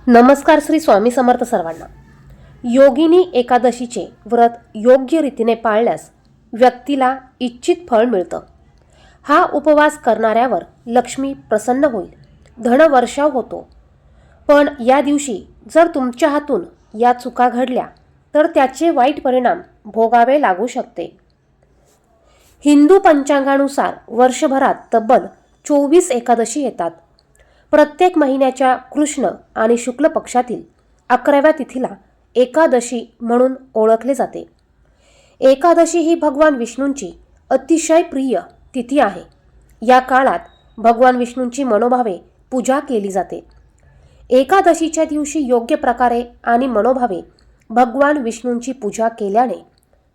नमस्कार श्री स्वामी समर्थ सर्वांना। योगिनी एकादशीचे व्रत योग्य रीतीने पाळल्यास व्यक्तीला इच्छित फळ मिळतं। हा उपवास करणाऱ्यावर लक्ष्मी प्रसन्न होईल, धनवर्षाव होतो। पण या दिवशी जर तुमच्या हातून या चुका घडल्या तर त्याचे वाईट परिणाम भोगावे लागू शकते। हिंदू पंचांगानुसार वर्षभरात तब्बल 24 एकादशी येतात। प्रत्येक महिन्याच्या कृष्ण आणि शुक्ल पक्षातील 11व्या तिथीला एकादशी म्हणून ओळखले जाते। एकादशी ही भगवान विष्णूंची अतिशय प्रिय तिथी आहे। या काळात भगवान विष्णूंची मनोभावे पूजा केली जाते। एकादशीच्या दिवशी योग्य प्रकारे आणि मनोभावे भगवान विष्णूंची पूजा केल्याने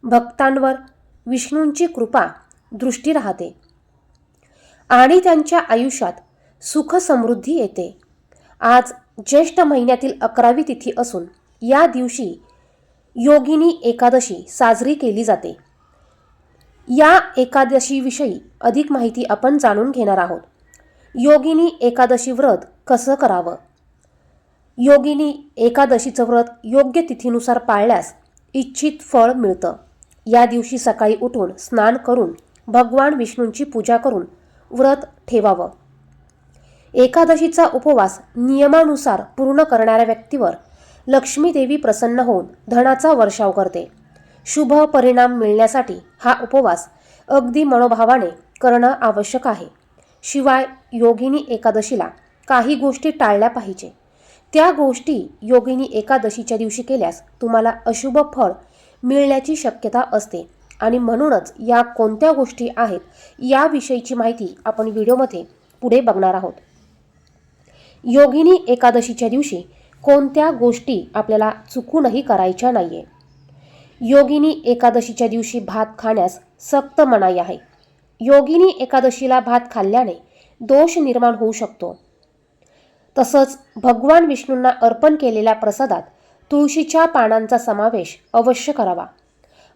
भक्तांवर विष्णूंची कृपा दृष्टी राहते आणि त्यांच्या आयुष्यात सुख समृद्धी येते। आज ज्येष्ठ महिन्यातील 11वी तिथी असून या दिवशी योगिनी एकादशी साजरी केली जाते। या एकादशीविषयी अधिक माहिती आपण जाणून घेणार आहोत। योगिनी एकादशी व्रत कसं करावं? योगिनी एकादशीचं व्रत योग्य तिथीनुसार पाळल्यास इच्छित फळ मिळतं। या दिवशी सकाळी उठून स्नान करून भगवान विष्णूंची पूजा करून व्रत ठेवावं। एकादशीचा उपवास नियमानुसार पूर्ण करणाऱ्या व्यक्तीवर लक्ष्मी देवी प्रसन्न होऊन धनाचा वर्षाव करते। शुभ परिणाम मिळण्यासाठी हा उपवास अगदी मनोभावाने करणं आवश्यक आहे। शिवाय योगिनी एकादशीला काही गोष्टी टाळल्या पाहिजे। त्या गोष्टी योगिनी एकादशीच्या दिवशी केल्यास तुम्हाला अशुभ फळ मिळण्याची शक्यता असते आणि म्हणूनच या कोणत्या गोष्टी आहेत याविषयीची माहिती आपण व्हिडिओमध्ये पुढे बघणार आहोत। योगिनी एकादशीच्या दिवशी कोणत्या गोष्टी आपल्याला चुकूनही करायच्या नाहीये। योगिनी एकादशीच्या दिवशी भात खाण्यास सक्त मनाई आहे। योगिनी एकादशीला भात खाल्ल्याने दोष निर्माण होऊ शकतो। तसंच भगवान विष्णूंना अर्पण केलेल्या प्रसादात तुळशीच्या पानांचा समावेश अवश्य करावा।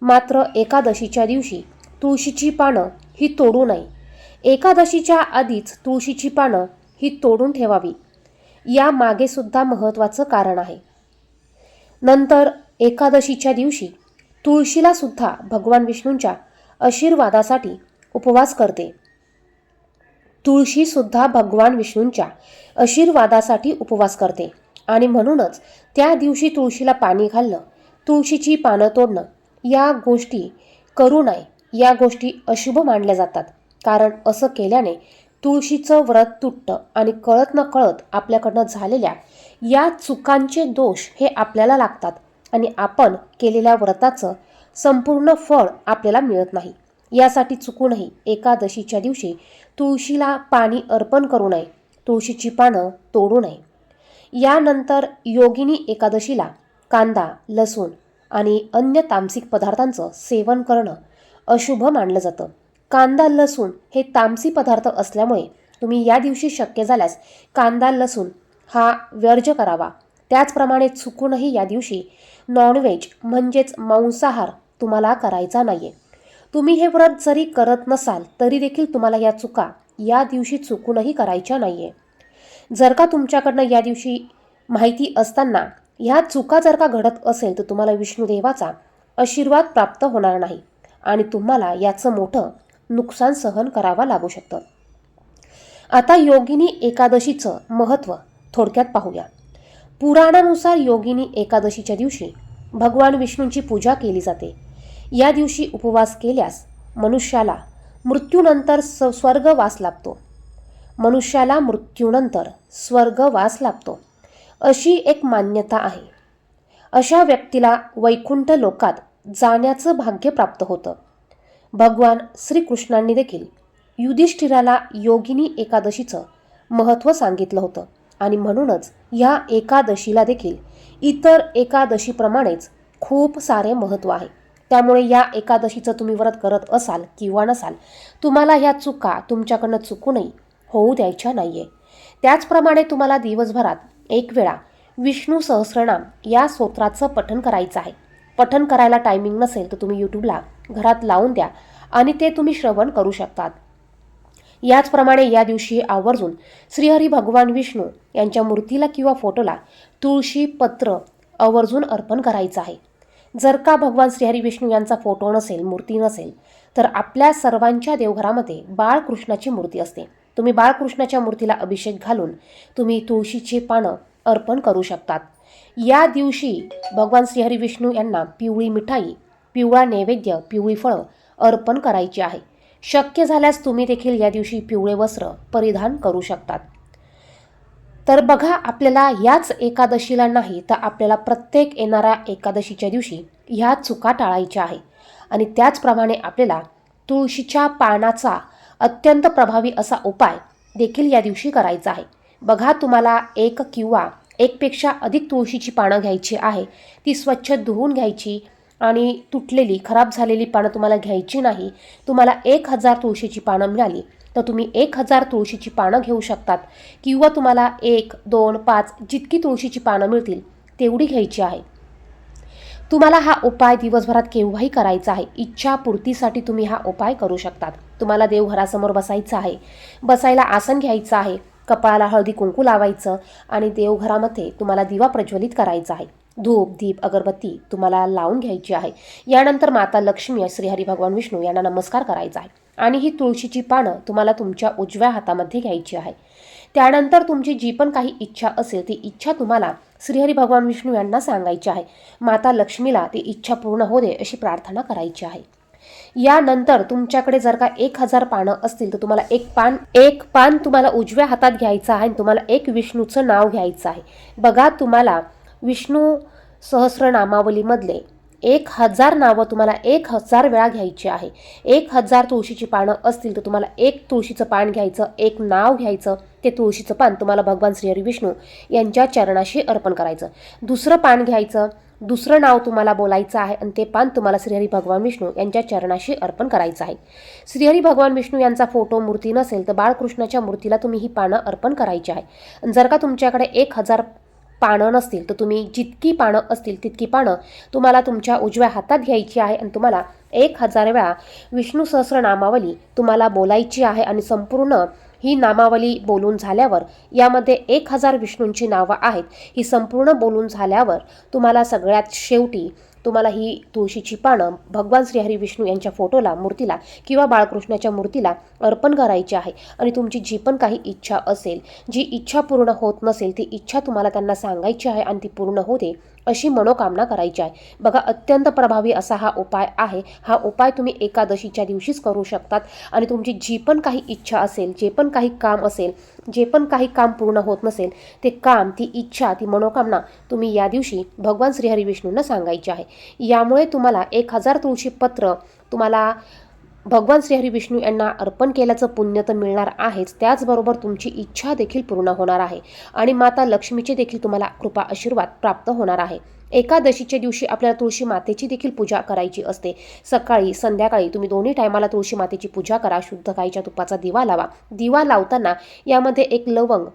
मात्र एकादशीच्या दिवशी तुळशीची पानं ही तोडू नये। एकादशीच्या आधीच तुळशीची पानं ही तोडून ठेवावी। या मागे सुद्धा महत्त्वाचं कारण आहे। नंतर एकादशीच्या दिवशी तुळशीला सुद्धा भगवान विष्णूंच्या आशीर्वादासाठी उपवास करते। तुळशी सुद्धा भगवान विष्णूंच्या आशीर्वादासाठी उपवास करते आणि म्हणूनच त्या दिवशी तुळशीला पाणी घालणं, तुळशीची पानं तोडणं या गोष्टी करू नये। या गोष्टी अशुभ मानल्या जातात, कारण असं केल्याने तुळशीचं व्रत तुटतं आणि कळत न कळत आपल्याकडनं झालेल्या या चुकांचे दोष हे आपल्याला लागतात आणि आपण केलेल्या व्रताचं संपूर्ण फळ आपल्याला मिळत नाही। यासाठी चुकूनही एकादशीच्या दिवशी तुळशीला पाणी अर्पण करू नये, तुळशीची पानं तोडू नये। यानंतर योगिनी एकादशीला कांदा, लसूण आणि अन्य तामसिक पदार्थांचं सेवन करणं अशुभ मानलं जातं। कांदा, लसूण हे तामसी पदार्थ असल्यामुळे तुम्ही या दिवशी शक्य झाल्यास कांदा, लसूण हा वर्ज्य करावा। त्याचप्रमाणे चुकूनही या दिवशी नॉनव्हेज म्हणजेच मांसाहार तुम्हाला करायचा नाहीये। तुम्ही हे व्रत जरी करत नसाल तरी देखील तुम्हाला या चुका या दिवशी चुकूनही करायच्या नाहीये। जर का तुमच्याकडनं या दिवशी माहिती असताना ह्या चुका जर का घडत असेल तर तुम्हाला विष्णुदेवाचा आशीर्वाद प्राप्त होणार नाही आणि तुम्हाला याचं मोठं नुकसान सहन करावं लागू शकतं। आता योगिनी एकादशीचं महत्त्व थोडक्यात पाहूया। पुराणानुसार योगिनी एकादशीच्या दिवशी भगवान विष्णूंची पूजा केली जाते। या दिवशी उपवास केल्यास मनुष्याला मृत्यूनंतर स्वर्गवास लाभतो। मनुष्याला मृत्यूनंतर स्वर्गवास लाभतो अशी एक मान्यता आहे। अशा व्यक्तीला वैकुंठ लोकात जाण्याचं भाग्य प्राप्त होतं। भगवान श्रीकृष्णांनी देखील युधिष्ठिराला योगिनी एकादशीचं महत्त्व सांगितलं होतं आणि म्हणूनच या एकादशीला देखील इतर एकादशीप्रमाणेच खूप सारे महत्त्व आहे। त्यामुळे या एकादशीचं तुम्ही व्रत करत असाल किंवा नसाल, तुम्हाला ह्या चुका तुमच्याकडनं चुकूनही होऊ द्यायच्या नाहीये। त्याचप्रमाणे तुम्हाला दिवसभरात एक वेळा विष्णू सहस्रनाम या स्तोत्राचं पठण करायचं आहे। पठण करायला टायमिंग नसेल तर तुम्ही यूट्यूबला घरात लावून द्या आणि ते तुम्ही श्रवण करू शकतात। याचप्रमाणे या दिवशी आवर्जून श्रीहरी भगवान विष्णू यांच्या मूर्तीला किंवा फोटोला तुळशी पत्र आवर्जून अर्पण करायचं आहे. जर का भगवान श्रीहरी विष्णू यांचा फोटो नसेल, मूर्ती नसेल, तर आपल्या सर्वांच्या देवघरामध्ये बाळकृष्णाची मूर्ती असते. तुम्ही बाळकृष्णाच्या मूर्तीला अभिषेक घालून तुम्ही तुळशीची पानं अर्पण करू शकतात. या दिवशी भगवान श्रीहरी विष्णू यांना पिवळी मिठाई, पिवळा नैवेद्य, पिवळी फळं अर्पण करायची आहे. शक्य झाल्यास तुम्ही देखील या दिवशी पिवळे वस्त्र परिधान करू शकतात. तर बघा, आपल्याला याच एकादशीला नाही तर आपल्याला प्रत्येक येणाऱ्या एकादशीच्या दिवशी ह्या चुका टाळायच्या आहे. आणि त्याचप्रमाणे आपल्याला तुळशीच्या पानाचा अत्यंत प्रभावी असा उपाय देखील या दिवशी करायचा आहे. बघा, तुम्हाला एक किंवा एकपेक्षा अधिक तुळशीची पानं घ्यायची आहे. ती स्वच्छ धुवून घ्यायची आणि तुटलेली, खराब झालेली पानं तुम्हाला घ्यायची नाही. तुम्हाला 1000 तुळशीची पानं मिळाली तर तुम्ही 1000 तुळशीची पानं घेऊ शकतात किंवा तुम्हाला 1, 2, 5 जितकी तुळशीची पानं मिळतील तेवढी घ्यायची आहे. तुम्हाला हा उपाय दिवसभरात केव्हाही करायचा आहे. इच्छापूर्तीसाठी तुम्ही हा उपाय करू शकतात. तुम्हाला देवघरासमोर बसायचं आहे, बसायला आसन घ्यायचं आहे, कपाळाला हळदी कुंकू लावायचं आणि देवघरामध्ये तुम्हाला दिवा प्रज्वलित करायचा आहे. धूप, दीप, अगरबत्ती तुम्हाला लावून घ्यायची आहे. यानंतर माता लक्ष्मी, श्रीहरी भगवान विष्णू यांना नमस्कार करायचा आहे आणि ही तुळशीची पानं तुम्हाला तुमच्या उजव्या हातामध्ये घ्यायची आहे. त्यानंतर तुमची जी पण काही इच्छा असेल ती इच्छा तुम्हाला श्रीहरी भगवान विष्णू यांना सांगायची आहे. माता लक्ष्मीला ती इच्छा पूर्ण हो दे अशी प्रार्थना करायची आहे. यानंतर तुमच्याकडे जर का 1000 पानं असतील तर तुम्हाला एक पान तुम्हाला उजव्या हातात घ्यायचं आहे आणि तुम्हाला एक विष्णूचं नाव घ्यायचं आहे. बघा, तुम्हाला विष्णू सहस्रनामावलीमधले 1000 नावं तुम्हाला 1000 वेळा घ्यायची आहे. 1000 तुळशीची पानं असतील तर तुम्हाला एक तुळशीचं पान घ्यायचं, एक नाव घ्यायचं. ते तुळशीचं पान तुम्हाला भगवान श्रीहरी विष्णू यांच्या चरणाशी अर्पण करायचं. दुसरं पान घ्यायचं, दुसरं नाव तुम्हाला बोलायचं आहे आणि ते पान तुम्हाला श्रीहरी भगवान विष्णू यांच्या चरणाशी अर्पण करायचं आहे. श्रीहरी भगवान विष्णू यांचा फोटो, मूर्ती नसेल तर बाळकृष्णाच्या मूर्तीला तुम्ही ही पानं अर्पण करायची आहे. जर का तुमच्याकडे 1000 पानं नसतील तर तुम्ही जितकी पानं असतील तितकी पानं तुम्हाला तुमच्या उजव्या हातात घ्यायची आहे आणि तुम्हाला 1000 वेळा विष्णू सहस्रनामावली तुम्हाला बोलायची आहे. आणि संपूर्ण ही नामावली बोलून झाल्यावर, यामध्ये 1000 विष्णूंची नावं आहेत, ही संपूर्ण बोलून झाल्यावर तुम्हाला सगळ्यात शेवटी तुम्हाला ही तुळशीची पानं भगवान श्रीहरी विष्णू यांच्या फोटोला, मूर्तीला किंवा बाळकृष्णाच्या मूर्तीला अर्पण करायची आहे. आणि तुमची जी पण काही इच्छा असेल, जी इच्छा पूर्ण होत नसेल ती इच्छा तुम्हाला त्यांना सांगायची आहे आणि ती पूर्ण होते अशी मनोकामना करायची आहे. बघा, अत्यंत प्रभावी असा हा उपाय आहे. हा उपाय तुम्ही एकादशीच्या दिवशीच करू शकतात. आणि तुमची जी पण काही इच्छा असेल, जे पण काही काम असेल, जे पण काही काम पूर्ण होत नसेल ते काम, ती इच्छा, ती मनोकामना तुम्ही या दिवशी भगवान श्रीहरी विष्णूंना सांगायची आहे. यामुळे तुम्हाला 1000 तुळशी पत्र तुम्हाला भगवान श्रीहरी विष्णू यांना अर्पण केल्याचं पुण्य तर मिळणार आहेच, त्याचबरोबर तुमची इच्छा देखील पूर्ण होणार आहे आणि माता लक्ष्मीचे देखील तुम्हाला कृपा आशीर्वाद प्राप्त होणार आहे. एकादशीच्या दिवशी आपल्याला तुळशी मातेची देखील पूजा करायची असते. सकाळी, संध्याकाळी तुम्ही दोन्ही टायमाला तुळशी मातेची पूजा करा. शुद्ध गाईच्या तुपाचा दिवा लावा. दिवा लावताना यामध्ये 1 लवंग,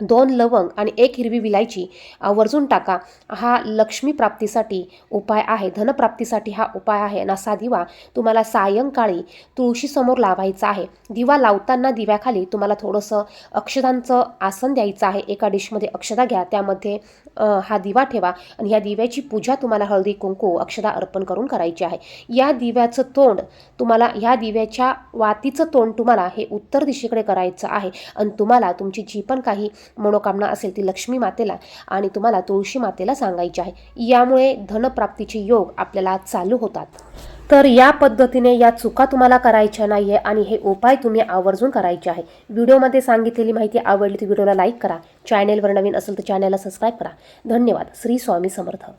2 लवंग आणि 1 हिरवी विलायची आवर्जून टाका. हा लक्ष्मी प्राप्तीसाठी उपाय आहे, धनप्राप्तीसाठी हा उपाय आहे. आणि असा दिवा तुम्हाला सायंकाळी तुळशीसमोर लावायचा आहे. दिवा लावताना दिव्याखाली तुम्हाला थोडंसं अक्षतांचं आसन द्यायचं आहे. एका डिशमध्ये अक्षता घ्या, त्यामध्ये हा दिवा ठेवा आणि या दिव्याची पूजा तुम्हाला हळदी कुंकू अक्षता अर्पण करून करायची आहे. या दिव्याचं तोंड तुम्हाला, ह्या दिव्याच्या वातीचं तोंड तुम्हाला हे उत्तर दिशेकडे करायचं आहे. आणि तुम्हाला तुमची जी पण काही मनोकामना असेल ती लक्ष्मी मातेला आणि तुम्हाला तुळशी मातेला सांगायची आहे. यामुळे धनप्राप्तीचे योग आपल्याला चालू होतात. तर या पद्धतीने या चुका तुम्हाला करायच्या नाही आहे आणि हे उपाय तुम्ही आवर्जून करायचे आहे. व्हिडिओमध्ये सांगितलेली माहिती आवडली तर व्हिडिओला लाईक करा. चॅनेलवर नवीन असेल तर चॅनेलला सबस्क्राईब करा. धन्यवाद. श्री स्वामी समर्थ.